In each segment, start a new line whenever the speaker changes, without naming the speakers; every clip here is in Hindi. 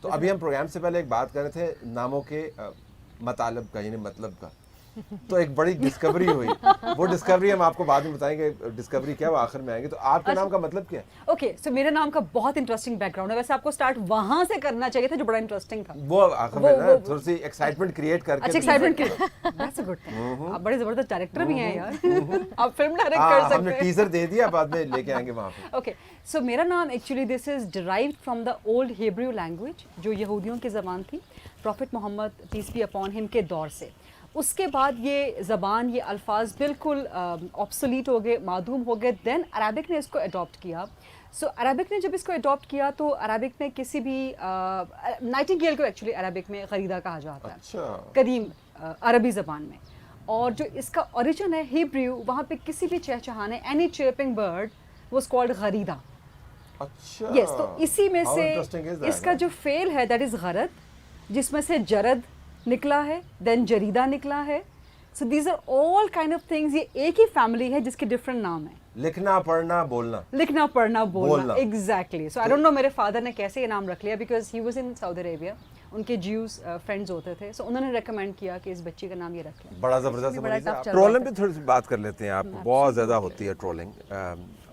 तो अभी हम प्रोग्राम से पहले एक बात कर रहे थे नामों के मतलब का, यानी मतलब का। तो एक बड़ी डिस्कवरी हुई, वो डिस्कवरी हम आपको बाद में बताएंगे, डिस्कवरी क्या वो आखिर में आएंगे। तो आपके नाम का मतलब क्या है?
ओके, सो मेरे नाम का बहुत इंटरेस्टिंग बैकग्राउंड है। वैसे आपको स्टार्ट वहां से करना चाहिए था जो बड़ा इंटरेस्टिंग था।
वो आखिर में ना थोड़ी सी एक्साइटमेंट क्रिएट करके।
अच्छा, excitement that's a good thing. आप बड़े जबरदस्त डायरेक्टर भी हैं यार। आप फिल्म डायरेक्ट कर सकते हैं।
हमने टीजर दे दिया, बाद में लेके आएंगे वहां पे।
ओके, सो मेरा नाम actually this is derived from the old Hebrew language, जो यहूदियों की ज़बान थी, prophet Mohammad peace be upon him के दौर से। उसके बाद ये ज़बान, ये अल्फाज बिल्कुल ऑब्सोलीट हो गए, मादूम हो गए। देन अरबिक ने इसको अडॉप्ट किया। सो अरबिक ने जब इसको अडॉप्ट किया तो अरबिक में किसी भी नाइटिंगेल को एक्चुअली अरबिक में गरीदा कहा जाता है।
अच्छा।
कदीम अरबी ज़बान में। और जो इसका ओरिजिन है हिब्रू, वहाँ पे किसी भी चहचहाने, any chirping bird was called गरीदा।
अच्छा।
यस, तो इसी में
How
से
interesting is that,
इसका जो फेल है दैट इज गरद, जिसमें से जरद निकला है, देन जरीदा निकला है। So these are all kind of things. ये एक ही फैमिली है जिसके डिफरेंट नाम है।
लिखना पढ़ना बोलना।
लिखना पढ़ना बोलना, exactly. So I don't know मेरे फादर ने कैसे ये नाम रख लिया, because he was in Saudi Arabia, उनके ज्यूज फ्रेंड्स होते थे। सो उन्होंने रेकमेंड किया कि इस बच्चे का नाम ये रख लें।
बड़ा जबरदस्त।
बड़ा tough चल रहा
ट्रोलिंग
था।
पे थोड़ी सी बात कर लेते हैं। आप बहुत ज़्यादा होती है ट्रोलिंग,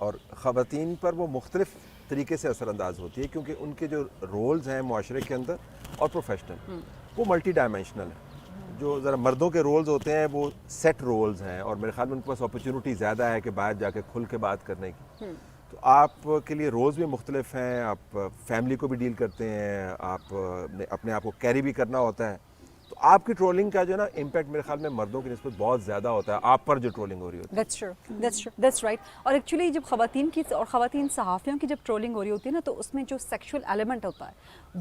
और ख़वातीन पर वो मुख्तलिफ तरीके से असरअंदाज होती है, क्योंकि उनके जो रोल्स हैं मुआशरे के अंदर और प्रोफेशनल, वो मल्टी डायमेंशनल है। जो ज़रा मर्दों के रोल्स होते हैं वो सेट रोल्स हैं, और मेरे ख्याल में उनके पास अपॉर्चुनिटी ज़्यादा है कि बाहर जाके खुल के बात करने की। तो आपके लिए रोल्स भी मुख्तलिफ हैं, आप फैमिली को भी डील करते हैं, आप अपने आप को कैरी भी करना होता है। तो आपकी ट्रोलिंग का जो है ना इम्पैक्ट मेरे ख्याल में मर्दों की निस्बत बहुत ज़्यादा होता है आप पर जो ट्रोलिंग हो रही होती है।
That's true, that's true, that's right. और एक्चुअली जब ख़वातीन की और ख़वातीन सहाफ़ियों की जब ट्रोलिंग हो रही होती है ना, तो उसमें जो सेक्सुअल एलिमेंट होता है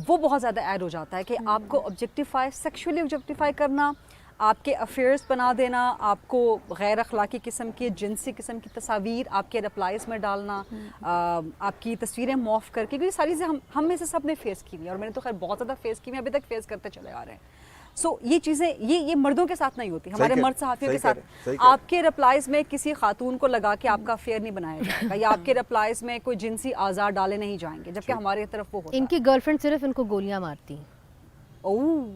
वो बहुत ज़्यादा ऐड हो जाता है कि आपको ऑब्जेक्टिफाई, सेक्सुअली ऑब्जेक्टिफाई करना, आपके अफेयर्स बना देना, आपको गैर अखलाकी किस्म की, जिनसी किस्म की तस्वीर आपके रिप्लाइज में डालना, आपकी तस्वीरें मॉफ करके, क्योंकि सारी चीज़ें हम में से सब ने फेस की हुई है, और मैंने तो खैर बहुत ज़्यादा फेस की हुई, अभी तक फेस करते चले आ रहे हैं। सो ये चीज़ें ये मर्दों के साथ नहीं होती, हमारे मर्द सहाफ़ियों के साथ। आपके रिप्लाइज में किसी खातून को लगा के आपका अफेयर नहीं बनाया जाएगा, या आपके रिप्लाइज में कोई जिनसी आज़ार डाले नहीं जाएंगे, जबकि हमारी तरफ वो होता है।
इनकी गर्लफ्रेंड सिर्फ इनको गोलियां मारती हैं।
ओह,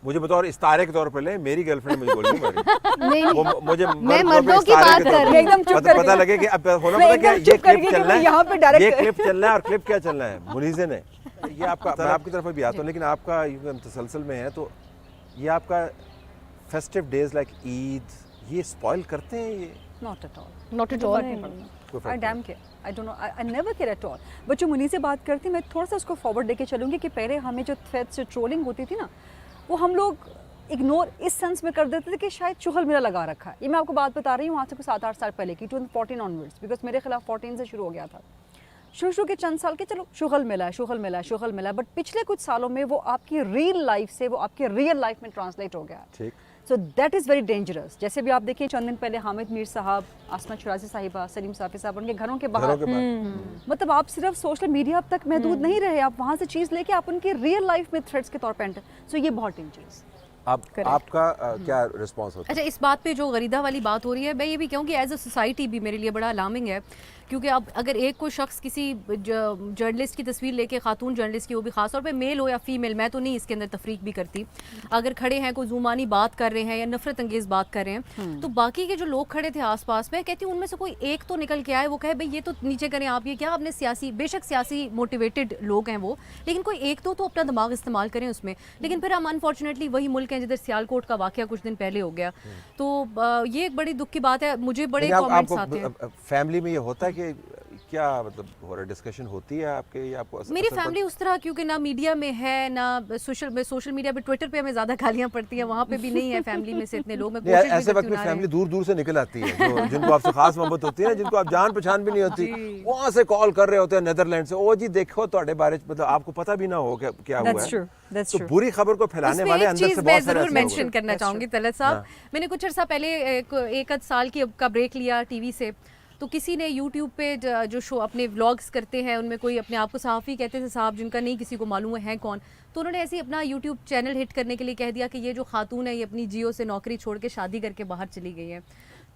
मुझे बतौर इस्तारे के तौर पे ले, मेरी गर्लफ्रेंड मुझे गोली मारी।
नहीं,
वो मुझे
मैं मर्दों की बात कर रही हूँ।
एकदम चुप कर
पता लगे कि अब होना पता क्या, ये क्लिप चल रहा
यहाँ पे
है,
डायरेक्ट
ये क्लिप चल रहा है, और क्लिप क्या चल रहा है, मुनीज़े ने ये आपका, मैं आपकी तरफ भी आता हूँ, लेकिन आपका यूं तसलसल में है, तो ये आपका फेस्टिव डेज लाइक ईद, ये स्पॉइल करते हैं ये?
Not at all,
not at all.
I dam care, I don't know, I never care at all. But जो मुनी से बात करती, मैं थोड़ा सा उसको फॉरवर्ड लेके चलूँगी कि पहले हमें जो थ्रेड्स, जो ट्रोलिंग होती थी ना, वो हम लोग इग्नोर इस सेंस में कर देते थे कि शायद चुगल मेरा लगा रखा है। ये मैं आपको बात बता रही हूँ आज से कुछ 7-8 साल पहले की, 2014 ऑनवर्ड्स, बिकॉज मेरे खिलाफ 14 से शुरू हो गया था। शुरू के चंद साल के चलो शुगल मिला है, शुगल मिला है, शुगल मिला है, बट पिछले कुछ सालों में वो आपकी रियल लाइफ से वो आपके रियल लाइफ में ट्रांसलेट हो गया।
ठीक।
So that is very dangerous. जैसे भी आप देखिए चंद दिन पहले हामिद मीर साहब, आसमा शुराजी साहिबा, सलीम साफी साहब, उनके घरों के बाहर, मतलब आप सिर्फ सोशल मीडिया तक महदूद नहीं रहे, आप वहाँ से चीज़ लेके आप उनकी रियल लाइफ में थ्रेड्स के तौर पर एंटर। सो ये बहुत डेंजरस।
आपका क्या रिस्पॉन्स होता है?
अच्छा, इस बात पे जो गरीदा वाली बात हो रही है, मैं ये भी कहूँ कि एज अ सोसाइटी भी मेरे लिए बड़ा अलार्मिंग है, क्योंकि अब अगर एक कोई शख्स किसी जर्नलिस्ट की तस्वीर लेके, खातून जर्नलिस्ट की, वो भी खास तौर पे मेल हो या फीमेल, मैं तो नहीं इसके अंदर तफरीक भी करती, अगर खड़े हैं कोई जुमानी बात कर रहे हैं या नफरत अंगेज बात कर रहे हैं, तो बाकी के जो लोग खड़े थे आसपास में, कहती हूँ उनमें से कोई एक तो निकल के आए, वो कहे भाई ये तो नीचे करें आप, ये क्या आपने सियासी, बेशक सियासी मोटिवेटेड लोग हैं वो, लेकिन कोई एक तो अपना दिमाग इस्तेमाल करें उसमें। लेकिन फिर हम अनफॉर्चुनेटली वही मुल्क हैं जिधर सियालकोट का वाकया कुछ दिन पहले हो गया, तो ये एक बड़ी दुख की बात है। मुझे बड़े कमेंट्स आते हैं।
फैमिली में ये होता है कि क्या मतलब हो रहा, डिस्कशन होती है आपके, या आपको
मेरी फैमिली उस तरह, क्योंकि ना मीडिया में है ना सोशल मीडिया पे, ट्विटर पे हमें ज्यादा गालियां पड़ती हैं, वहाँ पे भी नहीं है फैमिली में से इतने लोग। मैं कोशिश
ऐसे वक्त में फैमिली दूर दूर से निकल आती है, जो जिनको आपसे खास मोहब्बत होती है, जिनको आप जान पहचान भी नहीं होती, वहाँ से कॉल कर रहे होते हैं नेदरलैंड से, ओ जी देखो तुम्हारे बारे में, मतलब आपको पता भी ना हो क्या हुआ है। तो बुरी खबर को फैलाने वाले अंदर से बहुत सारे
जरूर मेंशन करना चाहूंगी तलत साहब, मैंने कुछ अर्सा पहले एक साल का ब्रेक लिया टीवी से, तो किसी ने यूट्यूब पे जो शो अपने व्लॉग्स करते हैं, उनमें कोई अपने आप को सहाफ़ी कहते थे साहब, जिनका नहीं किसी को मालूम है कौन, तो उन्होंने ऐसे ही अपना यूट्यूब चैनल हिट करने के लिए कह दिया कि ये जो खातून है ये अपनी जियो से नौकरी छोड़ के शादी करके बाहर चली गई है।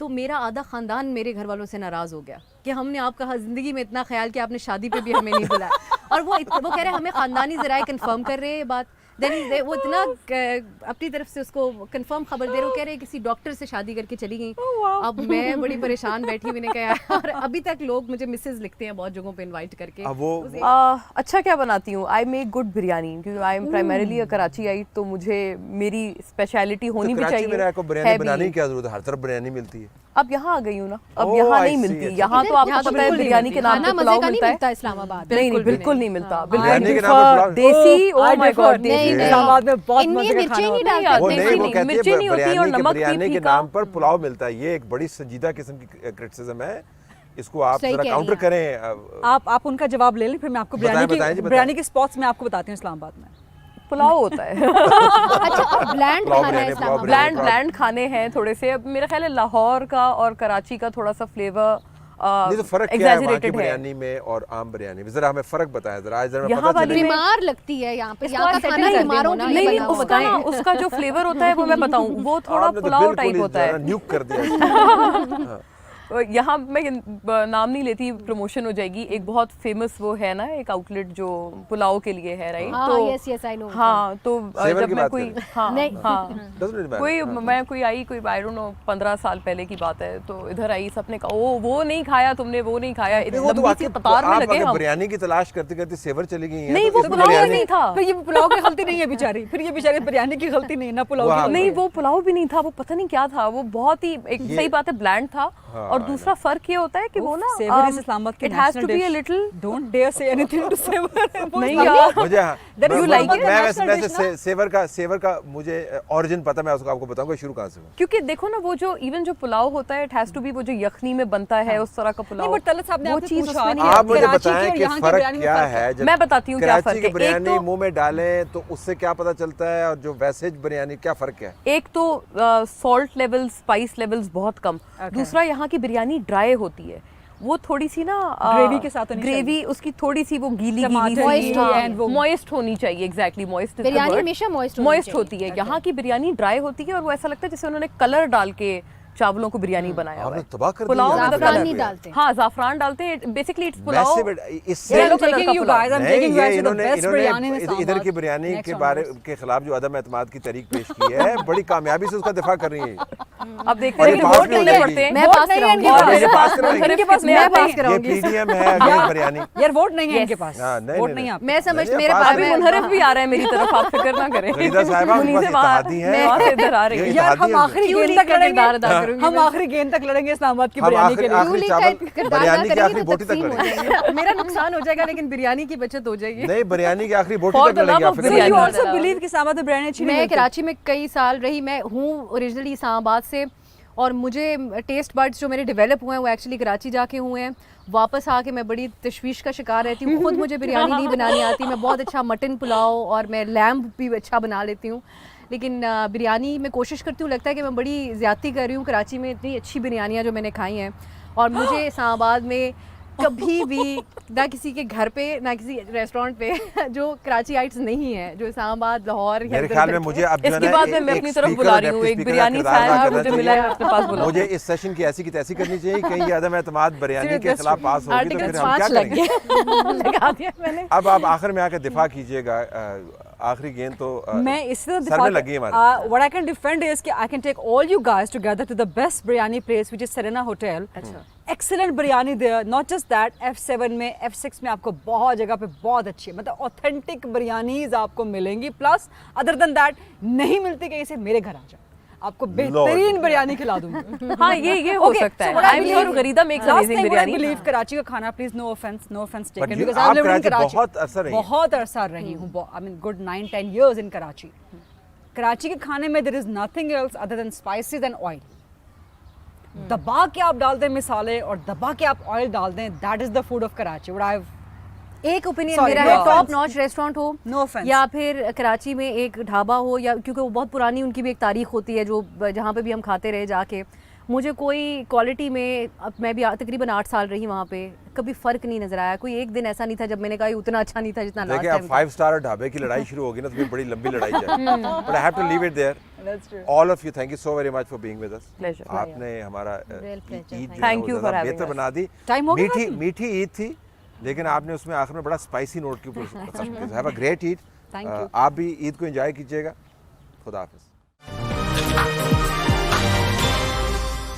तो मेरा आधा ख़ानदान मेरे घर वालों से नाराज़ हो गया कि हमने आपका ज़िंदगी में इतना ख्याल कि आपने शादी पे भी हमें नहीं बुलाया। और वो कह रहे हैं हमें ख़ानदानी ज़राए कंफर्म कर रहे हैं ये बात। देन वो इतना अपनी तरफ से उसको कंफर्म खबर दे रहे हो, कह रहे हैं किसी डॉक्टर से शादी करके चली गई। अब मैं बड़ी परेशान बैठी हुई ने कहा, और अभी तक लोग मुझे मिसेज लिखते हैं बहुत जगहों पे इनवाइट करके।
अब वो
अच्छा क्या बनाती हूँ, आई मेक गुड बिरयानी, क्योंकि आई एम प्राइमरीली अ कराची, तो मुझे मेरी स्पेशलिटी होनी भी
कराची में
चाहिए।
आपको बिरयानी
है भी।
बनाने की क्या जरूरत है, हर तरफ बिरयानी मिलती है।
अब यहाँ आ गई हूँ ना, अब
Oh,
यहाँ
I
नहीं
see,
मिलती।
अच्छा।
यहाँ तो आपको
यहाँ तो
पता है
बिल्कुल नहीं
बिरयानी के
मिलती।
नाम पे
खाना मजे
पुलाव
का नहीं
मिलता है।
मिलता इस्लामाबाद
नहीं नहीं
बिल्कुल भी
बिल्कुल
नहीं।
नहीं मिलता,
बिरयानी के
बिल्कुल
नाम पे पुलाव
देसी।
I
oh my
differ.
God,
नहीं,
देसी।
नहीं।
इस्लामाबाद में बहुत
इनमें
मजे का
मिर्चें
खाना
नहीं
होता है।
डालते।
वो
नहीं,
नहीं, वो
नहीं,
कहती
मिर्ची
है
नहीं होती और नमक भी
बिरयानी के
फीका।
नाम पर पुलाव मिलता है। ये एक बड़ी संजीदा किस्म की क्रिटिसिज्म है, इसको आप
सही
जरा
कह
काउंटर
रही हैं
करें।
आप उनका जवाब ले लें, फिर मैं आपको
बताएं, बताएं जी,
बिरयानी के स्पॉट्स में आपको बताती हूँ इस्लामाबाद में।
पुलाव होता है।
अच्छा ब्लैंड
पुलाव
खाना है
बिरयानी, पुलाव
इस्लामाबाद।
बिरयानी।
ब्लैंड खाने हैं थोड़े से। अब मेरा ख्याल है लाहौर का और कराची का थोड़ा सा फ्लेवर
नहीं तो फर्क क्या है वहाँ की
exaggerated है।
बिरयानी में और आम बिरयानी में, जरा हमें फर्क बताएं जरा, आज जरा
यहाँ
पता
वाली
चले।
में-
बीमार लगती है यहाँ पे,
इसको
यहाँ का
आप settle
खाना
कर
बीमारों
दें
के
ना,
लिए
नहीं
बना
नहीं,
हुआ
उसका
है।
ना उसका जो फ्लेवर होता है वो मैं बताऊं, वो थोड़ा
आपने तो
पुलाव
बिल्कुल
टाइप
ही
होता है।
न्यूक कर दिया।
यहाँ मैं नाम नहीं लेती, प्रमोशन हो जाएगी। एक बहुत फेमस वो है ना, एक आउटलेट जो पुलाव के लिए है, राइट?
हाँ, yes, yes, I know.
हाँ तो
सेवर
जब
की
मैं
बात
कोई
करें।
हाँ
नहीं।
हाँ
Doesn't it matter?
कोई मैं कोई आई, कोई आई डोंट नो 15 साल पहले की बात है, तो इधर आई, सबने कहा ओ वो नहीं खाया तुमने, वो नहीं खाया।
नहीं, वो तो
लंबी सी
वाकई
कतार में
आप
लगे
अगर
हम।
बिरयानी की तलाश करते करते सेवर चली गई हैं
नहीं,
तो
वो
इसमें
पुलाव
बिरयानी-
नहीं था।
फिर ये पुलाव की गलती नहीं है बेचारी, फिर ये बेचारी बिरयानी की गलती नहीं है ना पुलाव
वाह,
की।
नहीं वो पुलाव भी नहीं था, वो पता नहीं क्या था, वो बहुत ही एक
ये-
सही बात है ब्लैंड था।
हाँ,
और दूसरा फर्क ये होता है कि वो ना
सेवर इज इस्लामाबाद की
it has to
national
be a
dish.
little
Don't dare say anything to sever.
नहीं यार,
मुझे हाँ,
That is
मैं-
like
मैं
it?
वैसे
National dish ना?
सेवर का मुझे ओरिजिन पता, मैं उसको आपको बताऊंगा शुरू कहाँ से हुआ।
क्योंकि देखो ना वो जो इवन जो पुलाव होता है, इट हैज टू बी वो जो यखनी में बनता है उस तरह का पुलाव।
नहीं, but तलत साहब ने
वो
आपसे
चीज़
पूछा
उसमें
कि
नहीं
आप
आती।
मुझे
कराची की
बताएं
और
कि
यहाँ की
फर्क
बिरयानी में
क्या
फर्क
है। जब
मैं बताती हूँ क्या
कराची
फर्क
की
है। एक
बिरयानी
तो
मुंह में डालें तो उससे क्या पता चलता है, और जो वैसे बिरयानी क्या फर्क है?
एक तो सॉल्ट लेवल्स, स्पाइस लेवल्स बहुत कम। दूसरा यहाँ की बिरयानी ड्राई होती है, वो थोड़ी सी ना
ग्रेवी के साथ होनी
ग्रेवी उसकी थोड़ी सी वो गीली
टमाटर
गीली
की and वो-
मॉइस्ट होनी चाहिए। एग्जैक्टली मॉइस्ट
बिरयानी हमेशा moist होनी
मॉइस्ट
चाहिए।
होती है। यहाँ की बिरयानी ड्राई होती है और वो ऐसा लगता है जैसे उन्होंने कलर डाल के चावलों को बिरयानी बनाया हुआ
आपने
है।
तबाह कर
पुलाव
दिया
में तो
ज़ाफ़रान
कलर
नहीं डालते।
हाँ जाफरान डालते हैं। बेसिकली इट्स पुलाव
इससे
Yeah, I'm
yellow colour
taking
का
you
पुलाव।
guys, I'm
नहीं,
taking you
ये
guys to the best biryani in
इधर की
Islamabad.
बिरयानी
Next
के
on
बारे
the list.
के खिलाफ जो अदम एतमाद की तहरीक पेश की है, बड़ी कामयाबी से उसका दिफा कर रही है।
अब देखते
और
हैं
ये
कि
पास
वोट
भी हो
कितने
जाएगी।
पड़ते हैं।
मैं
वोट
पास
नहीं है
कराऊंगी।
इनके
और
पास।
मेरे पास
कराएंगे।
मुनहरिफ
इनके पास
कितने
मैं
आते हैं?
पास
ये
कराऊंगी।
पीडीएम है अगेंस्ट बिरयानी।
यार वोट नहीं है इनके पास,
हाँ, नहीं,
वोट
नहीं,
नहीं है
नहीं।
आपके
मैं समझ
नहीं,
मेरे
पास
पास
अभी
में-
मुनहरिफ भी आ रहा है मेरी तरफ, आप फिक्र ना करें।
फरीदा साहिबा, आपके
मुनीर
पास
से वहाँ-
इत्तेहादी हैं।
वहाँ से इधर आ रही
ये
है।
यार
इत्तेहादी
हम
है।
आखिरी
क्यों
गेंद
लीग
तक
का
लड़ेंगे,
किरदार अदा करूंगी
हम
मैं?
आखिरी गेंद तक लड़ेंगे इस्लामाबाद की
हम
बिरयानी के
आखिरी
लिए।
आखिरी
लीग
चावल
का किरदार अदा
बिरयानी की
करेंगे
आखिरी
तो
बोटी तक
तकसीम हो
लड़ेंगे।
जाएगी।
मेरा नुकसान हो जाएगा लेकिन बिरयानी की बचत हो जाएगी।
नहीं, बिरयानी की आखिरी बोटी
For
तक
the
लड़ेंगे
love
आप
of
फिक्र
So
नहीं
you
करें।
also believe कि इस्लामाबाद में बिरयानी अच्छी नहीं
मैं
मिलती?
कराची में कई साल रही, मैं हूँ ओरिजिनली इस्लामाबाद से, और मुझे टेस्ट बड्स जो मेरे डेवलप हुए हैं वो एक्चुअली कराची जाके हुए हैं। वापस आके मैं बड़ी तशवीश का शिकार रहती हूँ। खुद मुझे बिरयानी नहीं बनानी आती। मैं बहुत अच्छा मटन पुलाव और मैं लैम्ब भी अच्छा बना लेती हूँ, लेकिन बिरयानी मैं कोशिश करती हूँ, लगता है कि मैं बड़ी ज़्यादती कर रही हूँ। कराची में इतनी अच्छी बिरयानियाँ जो मैंने खाई हैं, और मुझे इस्लामाबाद में कभी भी ना किसी के घर पे ना किसी रेस्टोरेंट पे जो कराचीइट्स नहीं है, जो इस्लामाबाद, लाहौर या
मेरे
इधर
ख्याल
उधर
में
के-
मुझे अब जो है
इसके
ना
बाद में मैं
एक
अपनी तरफ
speaker
बुला
और
रही हूँ।
deputy
एक
speaker
बिरयानी
का किरदार
साहब
अदा
मुझे
करना
मिला है,
चाहिए।
अपने पास बुलाओ।
मुझे इस सेशन की ऐसी तैसी करनी चाहिए, कहीं अदम एतमाद बिरयानी के
Seriously,
खिलाफ पास होगी तो
आर्टिकल
फिर हम
5
क्या
लग
करेंगे?
गया लगा दिया मैंने।
अब आप आखिर में आकर दिफा कीजिएगा। आखिरी गेंद तो
मैं इससे
सर में लगी है हमारे।
what I can defend is कि I can take all you guys together to the best biryani place which is Serena Hotel. अच्छा। Excellent biryani there. Not just that, F7 में, F6 में आपको बहुत जगह पे बहुत अच्छी, मतलब authentic बिरयानीज आपको मिलेंगी। Plus other than that नहीं मिलती कहीं से, मेरे घर आ जाओ, आपको बेहतरीन बिरयानी खिला दूंगी।
हाँ ये हो
Okay,
सकता
so
है।
what I
I am
believe-
sure गरीदा makes
Last
amazing
thing what I
biryani.
believe, Karachi का खाना, please no offense
But
taken,
you-
because I've
आप
lived in
कराची
Karachi
बहुत अरसा रही हैं।
बहुत अरसा रही हूँ। I mean good 9-10 years in Karachi. Karachi के खाने में there is nothing else other than spices and oil. दबा के आप डाल दें मिसाले और दबा के आप ऑयल डाल दें, that is the food of Karachi. What I've
एक ओपिनियन
Sorry,
मेरा
no
है,
offense.
टॉप नॉच रेस्टोरेंट हो,
No offense.
या फिर कराची में एक ढाबा हो, या क्योंकि वो बहुत पुरानी उनकी भी एक तारीख होती है, जो जहाँ पे भी हम खाते रहे जाके, मुझे कोई क्वालिटी में, अब मैं भी तकरीबन 8 साल रही वहाँ पे, कभी फ़र्क नहीं नज़र आया। कोई एक दिन ऐसा नहीं था जब मैंने कहा ये उतना अच्छा नहीं था जितना लास्ट
देखिए, अब
टाइम
5 स्टार ढाबे की लड़ाई शुरू होगी ना तो फिर बड़ी लंबी लड़ाई जाएगी, but I have to leave it there. All of you, thank you so very much for being with us.
Pleasure.
आपने हमारा
Real pleasure,
ईद जो
Thank
है
you
वो
for
ज़्यादा
having
बेहतर
us.
बना दी।
Time हो गया
मीठी
खत्म?
मीठी ईद थी, लेकिन आपने उसमें आखिर में बड़ा स्पाइसी नोट के ऊपर। Have a great Eid.
Thank you.
आप भी ईद को एंजॉय कीजिएगा। खुदा हाफिज़।